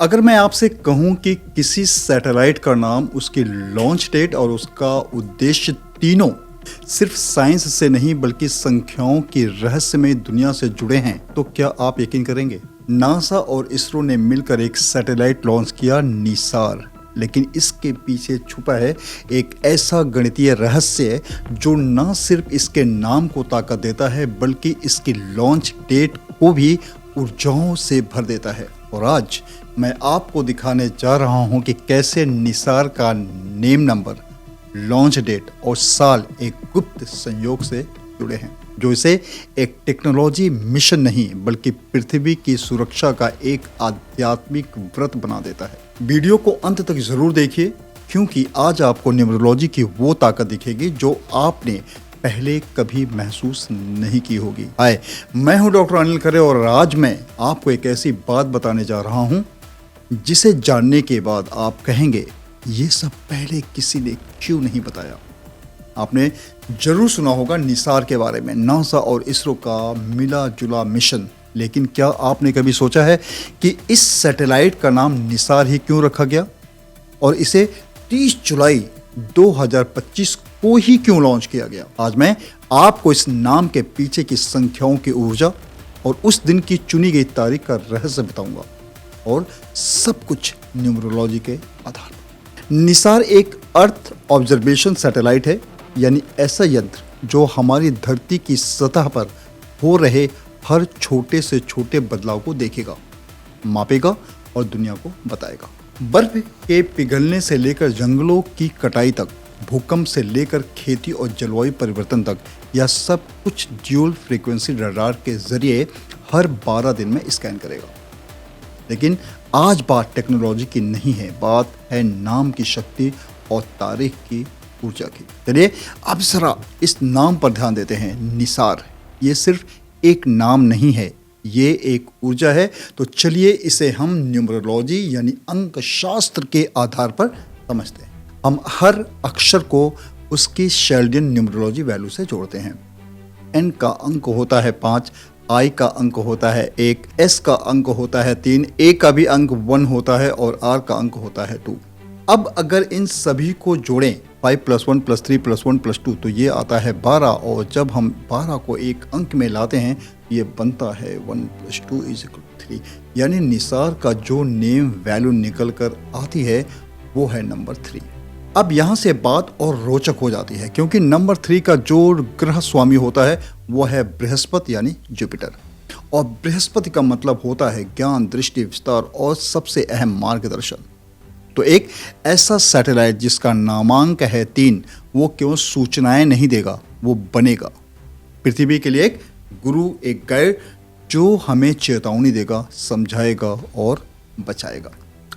अगर मैं आपसे कहूं कि किसी सैटेलाइट का नाम, उसकी लॉन्च डेट और उसका उद्देश्य तीनों सिर्फ साइंस से नहीं बल्कि संख्याओं की रहस्यमय दुनिया से जुड़े हैं, तो क्या आप यकीन करेंगे? नासा और इसरो ने मिलकर एक सैटेलाइट लॉन्च किया, निसार। लेकिन इसके पीछे छुपा है एक ऐसा गणितीय रहस्य जो न सिर्फ इसके नाम को ताकत देता है बल्कि इसकी लॉन्च डेट को भी ऊर्जाओं से भर देता है। और आज मैं आपको दिखाने जा रहा हूं कि कैसे निसार का नेम नंबर, लॉन्च डेट और साल एक गुप्त संयोग से जुड़े हैं, जो इसे एक टेक्नोलॉजी मिशन नहीं बल्कि पृथ्वी की सुरक्षा का एक आध्यात्मिक व्रत बना देता है। वीडियो को अंत तक जरूर देखिए, क्योंकि आज आपको न्यूमरोलॉजी की वो ताकत दिखेगी जो आपने पहले कभी महसूस नहीं की होगी। हाय, मैं हूं डॉक्टर अनिल खरे और आज मैं आपको एक ऐसी बात बताने जा रहा हूं जिसे जानने के बाद आप कहेंगे, ये सब पहले किसी ने क्यों नहीं बताया। आपने जरूर सुना होगा निसार के बारे में, नासा और इसरो का मिला जुला मिशन। लेकिन क्या आपने कभी सोचा है कि इस सैटेलाइट का नाम निसार ही क्यों रखा गया और इसे 30 जुलाई 2025 को ही क्यों लॉन्च किया गया? आज मैं आपको इस नाम के पीछे की संख्याओं की ऊर्जा और उस दिन की चुनी गई तारीख का रहस्य बताऊंगा, और सब कुछ न्यूमरोलॉजी के आधार पर। निसार एक अर्थ ऑब्जर्वेशन सैटेलाइट है, यानी ऐसा यंत्र जो हमारी धरती की सतह पर हो रहे हर छोटे से छोटे बदलाव को देखेगा, मापेगा और दुनिया को बताएगा। बर्फ के पिघलने से लेकर जंगलों की कटाई तक, भूकंप से लेकर खेती और जलवायु परिवर्तन तक, यह सब कुछ ड्यूल फ्रीक्वेंसी रडार के जरिए हर 12 दिन में स्कैन करेगा। लेकिन आज बात टेक्नोलॉजी की नहीं है, बात है नाम की शक्ति और तारीख की ऊर्जा की। चलिए अब जरा इस नाम पर ध्यान देते हैं। निसार ये सिर्फ एक नाम नहीं है, ये एक ऊर्जा है। तो चलिए इसे हम न्यूमरोलॉजी यानी अंक शास्त्र के आधार पर समझते हैं। हम हर अक्षर को उसकी शेल्डियन न्यूमरोलॉजी वैल्यू से जोड़ते हैं। एन का अंक होता है 5, आई का अंक होता है 1, एस का अंक होता है 3, ए का भी अंक 1 होता है और आर का अंक होता है 2। अब अगर इन सभी को जोड़ें 5 + 1 + 3 + 1 + 2 तो ये आता है 12, और जब हम 12 को एक अंक में लाते हैं ये बनता है 1 + 2 = 3। यानी निसार का जो नेम वैल्यू निकल कर आती है वो है नंबर 3। अब यहाँ से बात और रोचक हो जाती है, क्योंकि नंबर 3 का जो ग्रह स्वामी होता है वो है बृहस्पति यानी जुपिटर, और बृहस्पति का मतलब होता है ज्ञान, दृष्टि, विस्तार और सबसे अहम मार्गदर्शन। तो एक ऐसा सैटेलाइट जिसका नामांक है 3, वो केवल सूचनाएं नहीं देगा, वो बनेगा पृथ्वी के लिए एक गुरु, एक गाइड जो हमें चेतावनी देगा, समझाएगा और बचाएगा।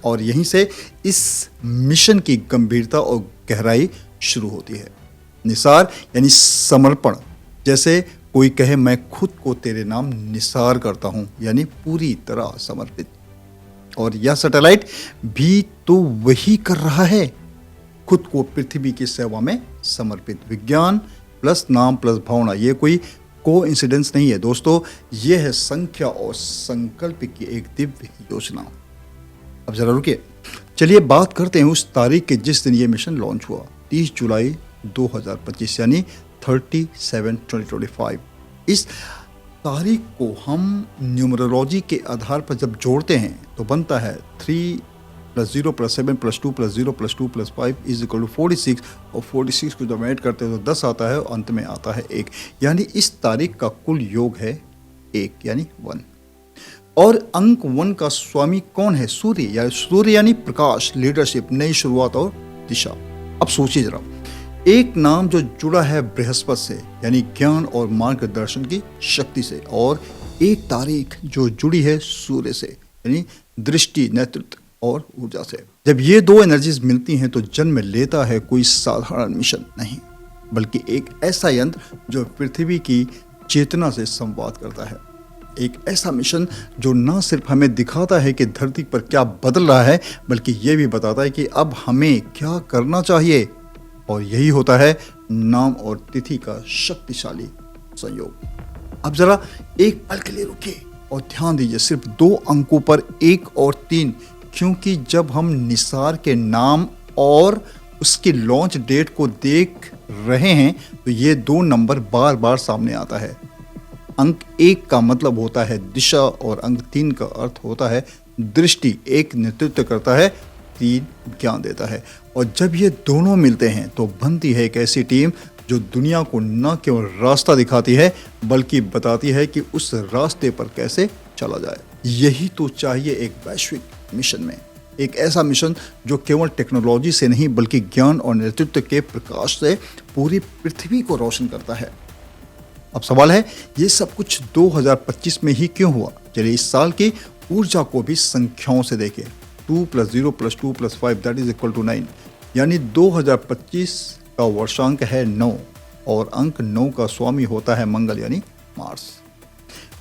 और यहीं से इस मिशन की गंभीरता और गहराई शुरू होती है। निसार यानी समर्पण। जैसे कोई कहे, मैं खुद को तेरे नाम निसार करता हूं, यानी पूरी तरह समर्पित। और यह सैटेलाइट भी तो वही कर रहा है, खुद को पृथ्वी की सेवा में समर्पित। विज्ञान प्लस नाम प्लस भावना, ये कोई कोइंसिडेंस नहीं है दोस्तों, ये है संख्या और संकल्प की एक दिव्य योजना। अब जरा रुकिए, चलिए बात करते हैं उस तारीख के जिस दिन ये मिशन लॉन्च हुआ, 30 जुलाई 2025 यानी 37/2025। इस तारीख को हम न्यूमरोलॉजी के आधार पर जब जोड़ते हैं तो बनता है 3 + 0 + 7 + 2 + 0 + 2 + 5 = 46, और 46 को जब ऐड करते हैं तो 10 आता है और अंत में आता है 1। यानी इस तारीख का कुल योग है 1 यानी 1। और अंक 1 का स्वामी कौन है? सूर्य यानी प्रकाश, लीडरशिप, नई शुरुआत और दिशा। अब सोचिए जरा, एक नाम जो जुड़ा है बृहस्पति से यानी ज्ञान और मार्गदर्शन की शक्ति से, और एक तारीख जो जुड़ी है सूर्य से यानी दृष्टि, नेतृत्व और ऊर्जा से। जब ये दो एनर्जीज मिलती हैं तो जन्म लेता है कोई साधारण मिशन नहीं, बल्कि एक ऐसा यंत्र जो पृथ्वी की चेतना से संवाद करता है। एक ऐसा मिशन जो न सिर्फ हमें दिखाता है कि धरती पर क्या बदल रहा है, बल्कि ये भी बताता है कि अब हमें क्या करना चाहिए। और यही होता है नाम और तिथि का शक्तिशाली संयोग। अब जरा एक पल के लिए रुकिए और ध्यान दीजिए, सिर्फ 2 अंकों पर 1 और 3 क्योंकि जब हम निसार के नाम और उसकी लॉन्च डेट को देख रहे हैं तो ये दो नंबर बार बार सामने आता है। अंक 1 का मतलब होता है दिशा और अंक 3 का अर्थ होता है दृष्टि। 1 नेतृत्व करता है, 3 ज्ञान देता है, और जब ये दोनों मिलते हैं तो बनती है एक ऐसी टीम जो दुनिया को न केवल रास्ता दिखाती है बल्कि बताती है कि उस रास्ते पर कैसे चला जाए। यही तो चाहिए एक वैश्विक मिशन में, एक ऐसा मिशन जो केवल टेक्नोलॉजी से नहीं बल्कि ज्ञान और नेतृत्व के प्रकाश से पूरी पृथ्वी को रोशन करता है। अब सवाल है, ये सब कुछ 2025 में ही क्यों हुआ? चलिए इस साल की ऊर्जा को भी संख्याओं से देखें। 2 + 0 + 2 + 5 = 9, यानी 2025 का वर्षांक है 9 और अंक 9 का स्वामी होता है मंगल यानी मार्स।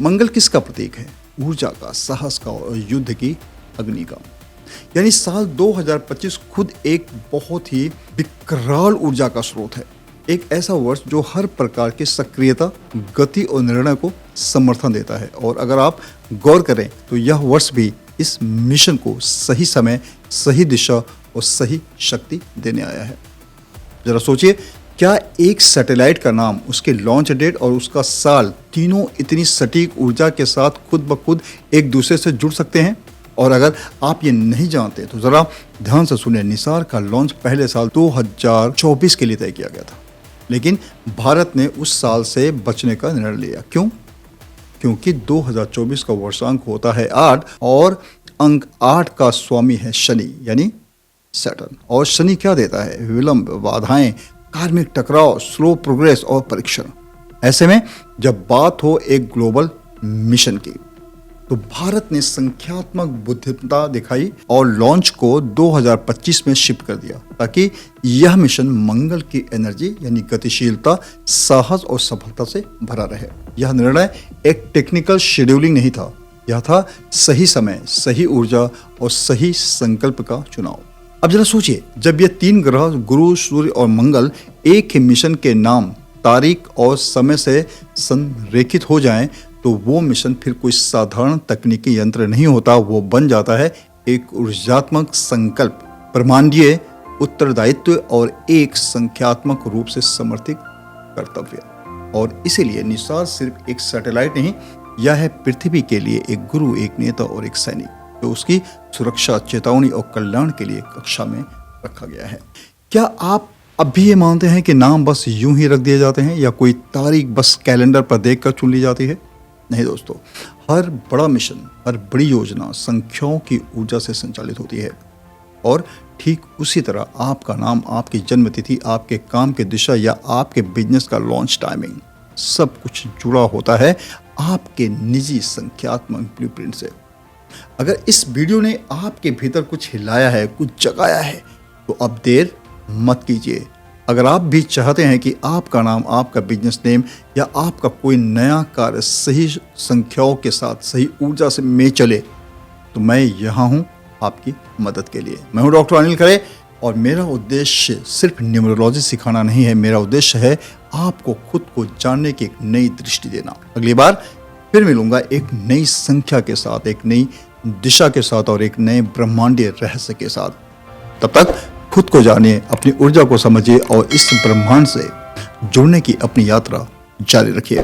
मंगल किसका प्रतीक है? ऊर्जा का, साहस का और युद्ध की अग्नि का। यानी साल 2025 खुद एक बहुत ही विकराल ऊर्जा का स्रोत है। एक ऐसा वर्ष जो हर प्रकार की सक्रियता, गति और निर्णय को समर्थन देता है। और अगर आप गौर करें तो यह वर्ष भी इस मिशन को सही समय, सही दिशा और सही शक्ति देने आया है। जरा सोचिए, क्या एक सैटेलाइट का नाम, उसके लॉन्च डेट और उसका साल तीनों इतनी सटीक ऊर्जा के साथ खुद ब खुद एक दूसरे से जुड़ सकते हैं? और अगर आप ये नहीं जानते तो जरा ध्यान से सुने। निसार का लॉन्च पहले साल 2024 के लिए तय किया गया था, लेकिन भारत ने उस साल से बचने का निर्णय लिया। क्यों? क्योंकि 2024 का वर्षांक होता है 8 और अंक 8 का स्वामी है शनि यानी सैटर्न। और शनि क्या देता है? विलंब, बाधाएं, कार्मिक टकराव, स्लो प्रोग्रेस और परीक्षण। ऐसे में जब बात हो एक ग्लोबल मिशन की तो भारत ने संख्यात्मक बुद्धिमत्ता दिखाई और लॉन्च को 2025 में शिफ्ट कर दिया ताकि यह मिशन मंगल की एनर्जी यानी गतिशीलता, साहस और सफलता से भरा रहे। यह निर्णय एक टेक्निकल शेड्यूलिंग नहीं था, यह था सही समय, सही ऊर्जा और सही संकल्प का चुनाव। अब जरा सोचिए, जब ये 3 ग्रह गुरु, सूर्य और मंगल एक ही मिशन के नाम, तारीख और समय से संरेखित हो जाएं तो वो मिशन फिर कोई साधारण तकनीकी यंत्र नहीं होता, वो बन जाता है एक ऊर्जात्मक संकल्प, ब्रह्मांडीय उत्तरदायित्व और एक संख्यात्मक रूप से समर्थित कर्तव्य। और इसीलिए निसार सिर्फ एक सैटेलाइट नहीं, यह है पृथ्वी के लिए एक गुरु, एक नेता और एक सैनिक जो उसकी सुरक्षा, चेतावनी और कल्याण के लिए कक्षा में रखा गया है। क्या आप अब भी ये मानते हैं कि नाम बस यूं ही रख दिए जाते हैं या कोई तारीख बस कैलेंडर पर देखकर चुन ली जाती है? नहीं दोस्तों, हर बड़ा मिशन, हर बड़ी योजना संख्याओं की ऊर्जा से संचालित होती है। और ठीक उसी तरह आपका नाम, आपकी जन्म तिथि, आपके काम की दिशा या आपके बिजनेस का लॉन्च टाइमिंग, सब कुछ जुड़ा होता है आपके निजी संख्यात्मक ब्लूप्रिंट से। अगर इस वीडियो ने आपके भीतर कुछ हिलाया है, कुछ जगाया है, तो अब देर मत कीजिए। अगर आप भी चाहते हैं कि आपका नाम, आपका बिजनेस नेम या आपका कोई नया कार्य सही संख्याओं के साथ, सही ऊर्जा से में चले, तो मैं यहाँ हूँ आपकी मदद के लिए। मैं हूँ डॉक्टर अनिल खरे और मेरा उद्देश्य सिर्फ न्यूमरोलॉजी सिखाना नहीं है, मेरा उद्देश्य है आपको खुद को जानने की एक नई दृष्टि देना। अगली बार फिर मिलूंगा एक नई संख्या के साथ, एक नई दिशा के साथ और एक नए ब्रह्मांडीय रहस्य के साथ। तब तक खुद को जानिए, अपनी ऊर्जा को समझिए और इस ब्रह्मांड से जुड़ने की अपनी यात्रा जारी रखिए।